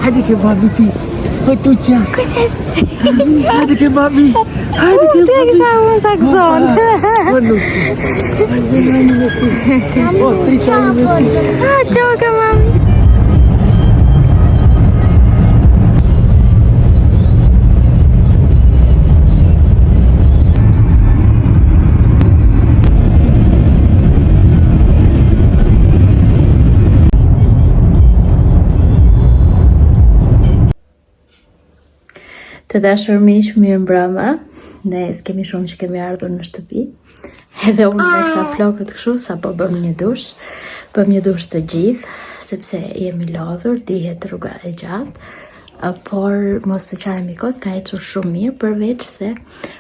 Hadi ke babi ti. Hotucha. Cos'è? Hadi ke babi. Hadi ke babi. Siamo saxon. Ah, gioca mami. Të dashur miq, mirë mbrëma. Ne s'kemi shumë që kemi ardhur në shtëpi. Edhe unë me këta flokët kështu, sa po bëm një dush. Bëm një dush të gjithë, sepse jemi lodhur, dihet rruga e gjatë. Por mos të qaremi kot, ka ecur shumë mirë, përveç se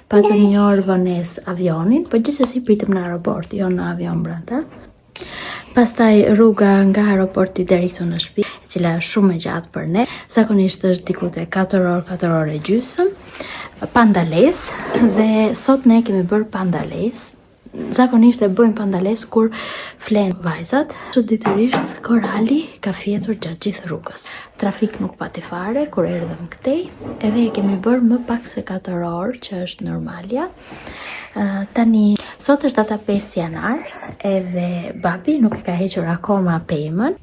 patëm një orë vones avionin, po gjithsesi pritëm në aeroport, jo në avion brenda. Pastaj rruga nga aeroporti deri këtu në shtëpi, e cila është shumë e gjatë për ne. Zakonisht është diku te 4 orë e gjysmë, pa ndalesë, dhe sot ne kemi bërë pa ndalesë. Zakonisht e bëjmë pa ndalesë kur flen vajzat. Çuditërisht Korali ka fjetur gjatë gjithë rrugës. Trafik nuk pati fare kur erdhëm këtej, edhe e kemi bërë më pak se 4 orë, që është normalja. Tani, sot është data 5 janar, edhe babi nuk e ka hequr akoma pemën,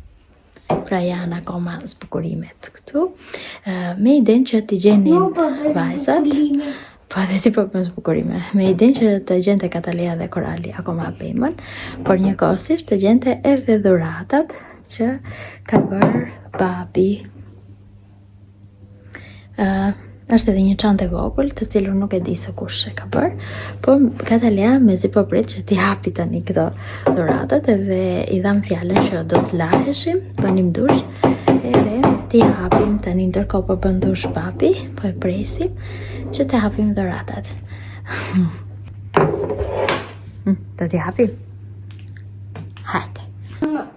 pra janë akoma zbukurimet këtu. Me idenë që t'i gjenin vajzat Po edhe ti po me zbukurime. Me idenë që të gjente Katalea dhe Korali akoma pemën, por njëkohësisht të gjente edhe dhuratat që ka bërë babi. Është edhe një çantë e vogël, të cilën nuk e di se kush e ka bërë, po Katalea mezi po prit që t'i hapi tani këto dhuratat edhe i dham fjalën që do të laheshim, bënim dush, edhe t'i hapim tani ndërkohë po bën dush babi, po e presim që t'i hapim dhuratat. Do t'i hapim? Hajde.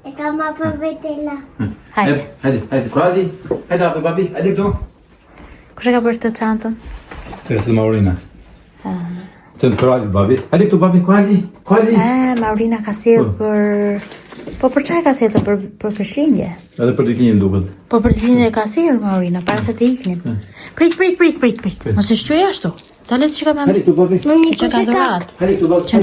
E kam hapur vetela. Hajde. Hajde, Korali. Hajde, hapi, babi. Hajde këtu. Kush e ka bërë të çantën? Të Maurina. Të Korali, babi. Hajde këtu, babi. Korali. Maurina ka sjellë për... Po për çfarë ka sjellë për Krishtlindje? Edhe për ditën duket. Po për ditën ka sjellë Maurina para se të iknim. Prit. Mos e shtyj ashtu. Dale të shikojmë. Hajde këtu, babi. Që ka dhurat. Hajde këtu, babi. Që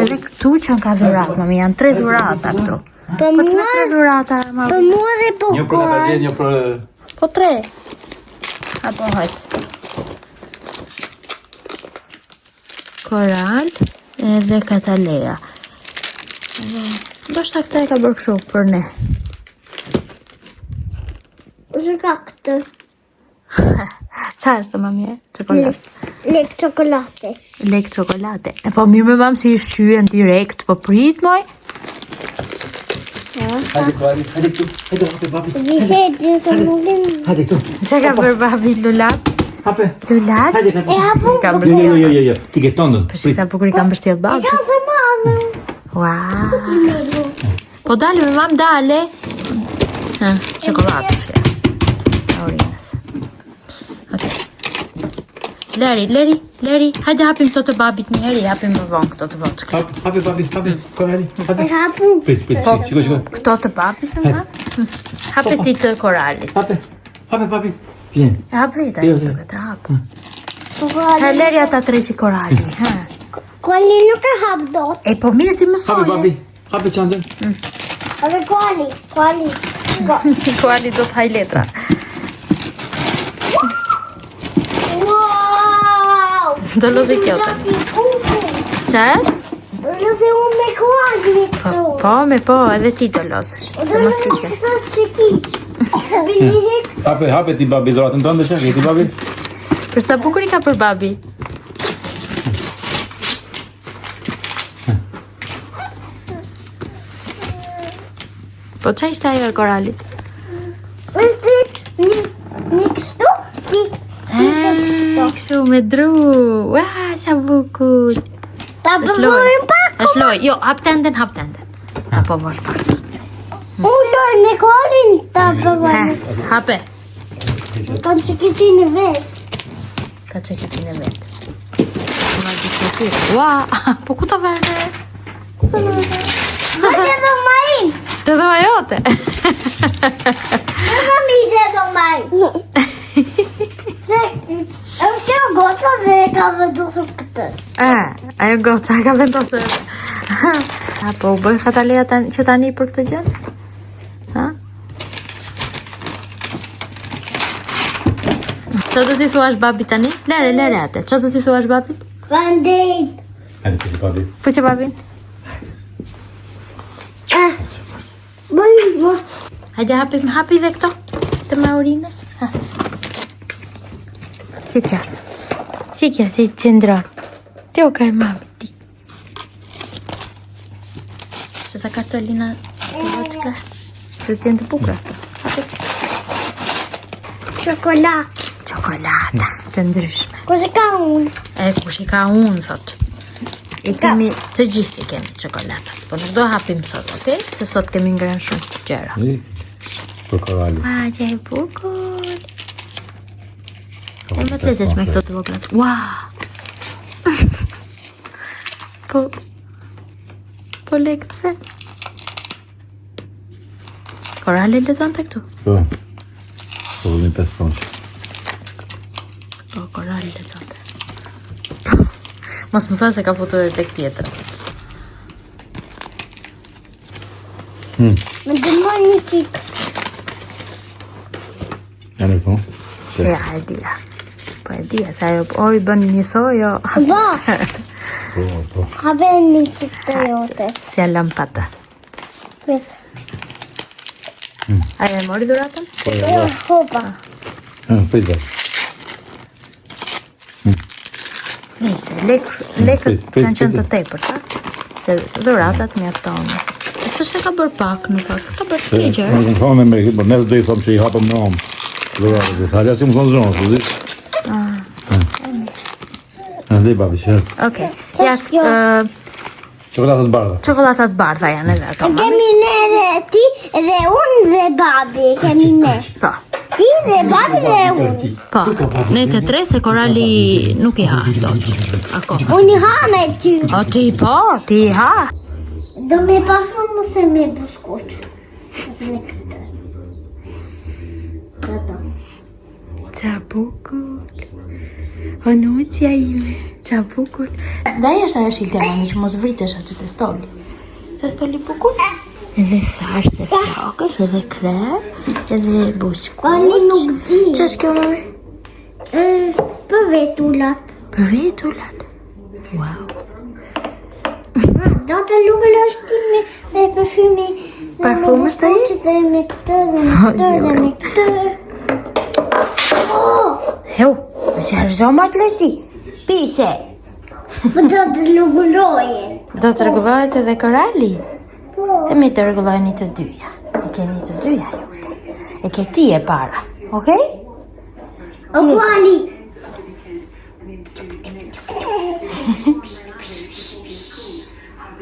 edhe këtu që ka dhurat, mami, janë 3 dhurata këtu. Po çfarë 3 dhurata, Maurina? Për mua dhe po Një për Natalia, një për... Po 3. Apo hajt. Koral edhe Katalea. Ndoshta këta e ka bërë kështu për ne. Që ka këtë? Qa është të mami? Çokoladë. Lek çokolate. Lek çokolate. E po mirë me mamë si i shqyen direkt, po prit moj. Hajde, Korali. Hajde këtu. Hajde, hapi, babi. Vi heti se mundin. Hajde këtu. Qa ka bërë babi lulat? Hape. Lulat? Hajde, hape. E hapu. Ka bërë. Jo. Ti ke tondën. Për sa bukur i kam mbështjell babi. Kam të madhe. Wow. Po dale me mamë, dale. Çokoladë shkja. Aurinës. Okej. Leri. Hajde hapim këto të babit një herë, hapim më vonë këto të voçka. Hapi, babi. Hapi. Korali. E hapu. Prit. Shiko. Këto të babit më hap. Hape ti të Koralit. Hapi, babi. Vjen. E hap vetë Jo. ato këtë hap. Ha leri ata 3 që Korali, ha. Kuali nuk e hap dot. E po mirë ti Hapi, mësoje. babi. Hapi çantën. Edhe kuali. Koali do të haj letra. Wow! Do lozi kjo tani. Çfarë? Lozi unë me kuali këtu. Po, edhe ti do lozësh. Se mos ti ke. Këtë çikiç. Binik. Hapi ti babi dhuratën tënde çka ti babi? Për sa bukur i ka për babi. Po qa ishte ajo e Koralit? Është një kështu? Kështu me dru. Ua, sa bukur. Ta përvorim pak. Është loj. Jo, hap tenden. Apo vosh pak. Ulloj me kualin ta përvorim. Hape. Kanë çikitin e vet. Ka çekitin e vet. Ua, po ku ta vërre? Hajde do main. Të dhoma jote. Në mi dhe do main. Është që goca dhe ka vendosur këtë. Ajo goca ka vendosur. Apo u bëj Katalea që tani për këtë gjë? Ha? Qa do t'i thuash babit tani? Lere ate. Qa do t'i thuash babit? Vandejt. Hajde ti babi. Po që babin? Bëj. Hajde hapi dhe këto të Maurinës. Ha. Si kja, si qëndron. Ti o ka e mami ti. Që sa kartolina të voçka. Që të tjenë të bukra. Çokolata të ndryshme. Kush e ka unë? Kush i ka unë, thot. Kemi të gjithë i kemi çokolatat. Po nuk do hapim sot, okay? Se sot kemi ngrënë shumë gjëra. Për Korali. Që e bukur. E më të lezesh me këto të voglat. Po lek pse? Korali lezon të këtu? Po. Po dhe 5 ponç. Po, Korali lezon të. Mos më tha se ka foto dhe tek tjetër. Më dëmoj një qik. Janë po. Ja, e dila. Po e di, se ajo oj bën njësoj, jo. Ba, Po. habe një qëtë jote. Si e lëm pa të. Prit. Aja e mori dhuratën? Hopa. Prit. Nise, lekët kanë qenë të tepër, ta? Se dhuratat mjaftonë. Se se ka bërë pak në fakt, ka bërë të gjërë. Unë këmë thonë me por nesër do i thomë që i hapëm në omë. Dhe thalja si më thonë zonë, të zi. Dhe babi që. Okej, ja, Qokolatat bardha. qokolatat bardha janë edhe ato, mami. Kemi ne dhe ti dhe unë dhe babi, kemi ne. Po, Ti dhe babi dhe unë. po, ne të tre se Korali nuk i ha, do të, ako. Unë i ha me ty. O ti po, ti i ha. Do me parfum ose me buskut? Ose me këtë. Gata. Qa bukur. O nucja ime, qa bukur. Ndaj është ajo shiltja mami që mos vritesh aty te stoli. Se stoli bukur? Edhe thash se flokësh, edhe krem, edhe bushkuq. Ali nuk di. Qa është kjo mami? Për vetullat. Për vetullat. Wow. Do të lugëll është ti me parfumi. Parfum është ai? Dhe me këtë dhe me këtë dhe me këtë. Heu, se është ma të lështi. Pise. Po do të lugulloje. Do të rregullohet edhe Korali? E mi të rregullojeni të dyja. E keni të dyja jute. E ke ti e para, okej? O kuali.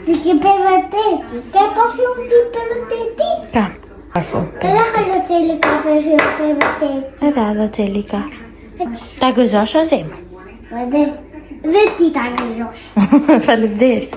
Ti ke për vërteti. Ke parfum ti për vërteti? Kam. Parfum. Edhe haloceli ka parfum për vërteti. Edhe adho celi ka. Ta gëzosh o zemë. Dhe ti ta gëzosh. Faleminderit.